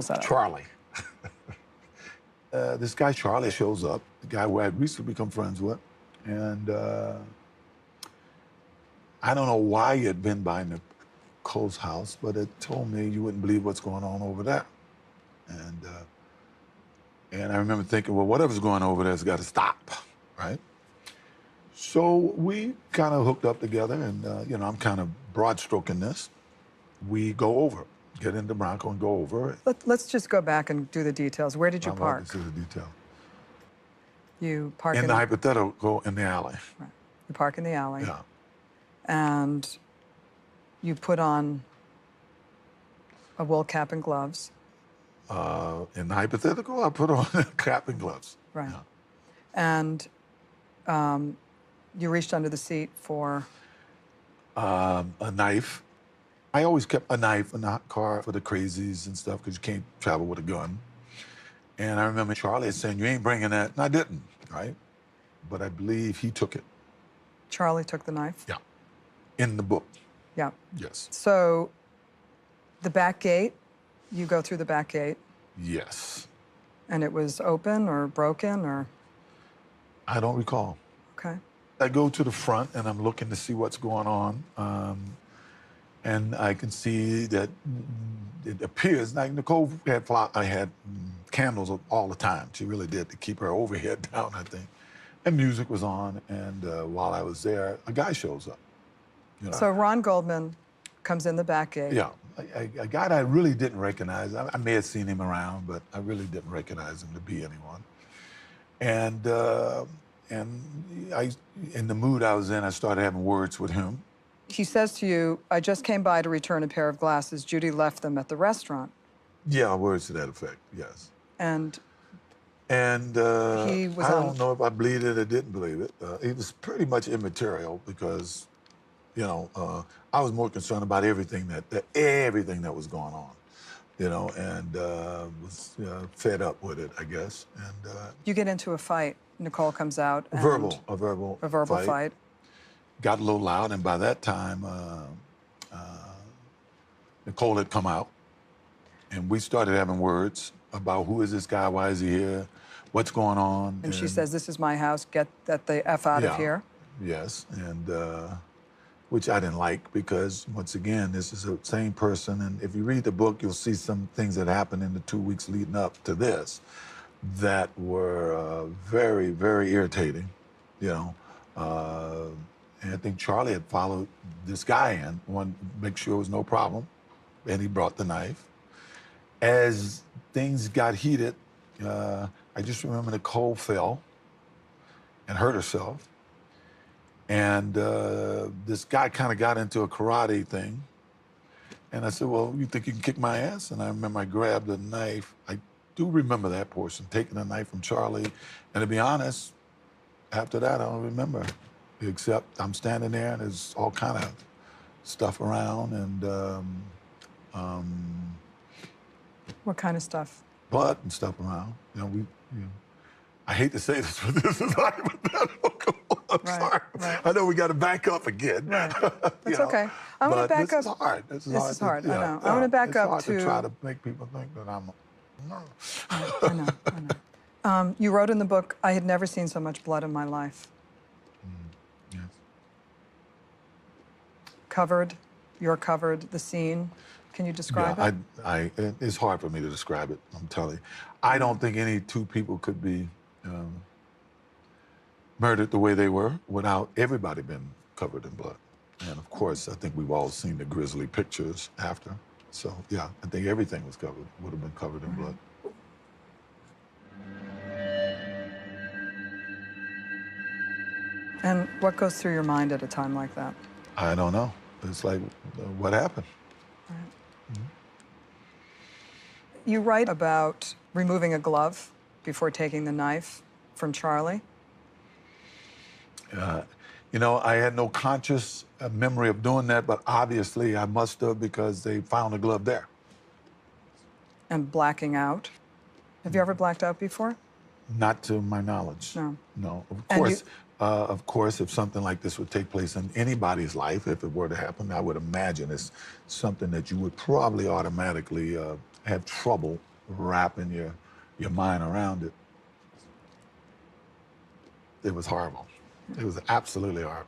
setup? Charlie. This guy Charlie shows up, the guy who I had recently become friends with, and I don't know why he had been by Nicole's house, but it told me you wouldn't believe what's going on over there. And I remember thinking, well, whatever's going on over there's got to stop, right? So we kind of hooked up together, and you know, I'm kind of broad stroking this. We go over, get in the Bronco and go over. Let's just go back and do the details. Where did you park? This is the detail. You park in the hypothetical in the alley. Right. You park in the alley. Yeah. And you put on a wool cap and gloves. In the hypothetical, I put on a cap and gloves. Right. Yeah. And you reached under the seat for? A knife. I always kept a knife in the car for the crazies and stuff because you can't travel with a gun. And I remember Charlie saying, you ain't bringing that. And I didn't, right? But I believe he took it. Charlie took the knife? Yeah. In the book. Yeah. Yes. So the back gate, you go through the back gate? Yes. And it was open or broken or? I don't recall. Okay. I go to the front and I'm looking to see what's going on. And I can see that it appears like Nicole had candles all the time. She really did, to keep her overhead down, I think. And music was on, and while I was there, a guy shows up. You know? So Ron Goldman comes in the back gate. Yeah, a guy that I really didn't recognize. I may have seen him around, but I really didn't recognize him to be anyone. And in the mood I was in, I started having words with him. He says to you, I just came by to return a pair of glasses. Judy left them at the restaurant. Yeah, words to that effect, yes. And he was I don't know if I believed it or didn't believe it. It was pretty much immaterial because, you know, I was more concerned about everything that was going on, you know, and was fed up with it, I guess. And you get into a fight. Nicole comes out. A verbal fight. Got a little loud, and by that time, Nicole had come out, and we started having words about who is this guy, why is he here, what's going on. And she says, this is my house, get the F out of here. Yes, and which I didn't like because, once again, this is the same person, and if you read the book, you'll see some things that happened in the 2 weeks leading up to this that were very, very irritating, you know. And I think Charlie had followed this guy in, wanted to make sure there was no problem, and he brought the knife. As things got heated, I just remember Nicole fell and hurt herself. And this guy kind of got into a karate thing. And I said, well, you think you can kick my ass? And I remember I grabbed a knife. I do remember that portion, taking a knife from Charlie. And to be honest, after that, I don't remember. Except I'm standing there and there's all kind of stuff around and what kind of stuff? Blood and stuff around. You know, I hate to say this, but this is hypothetical. I'm sorry. Right. I know we got to back up again. Right. That's okay. I want to back up. This is hard. This is hard. I know. I want to back up to try to make people think that I'm. I know. You wrote in the book, I had never seen so much blood in my life. Yes. Covered, you're covered, the scene. Can you describe it? It's hard for me to describe it, I'm telling you. I don't think any two people could be murdered the way they were without everybody being covered in blood. And of course, I think we've all seen the grisly pictures after. So yeah, I think everything was covered, would have been covered in blood. And what goes through your mind at a time like that? I don't know. It's like, what happened? Right. Mm-hmm. You write about removing a glove before taking the knife from Charlie. You know, I had no conscious memory of doing that, but obviously I must have because they found a glove there. And blacking out. Have you ever blacked out before? Not to my knowledge. No. No. Of course, if something like this would take place in anybody's life, if it were to happen, I would imagine it's something that you would probably automatically have trouble wrapping your mind around it. It was horrible. It was absolutely horrible.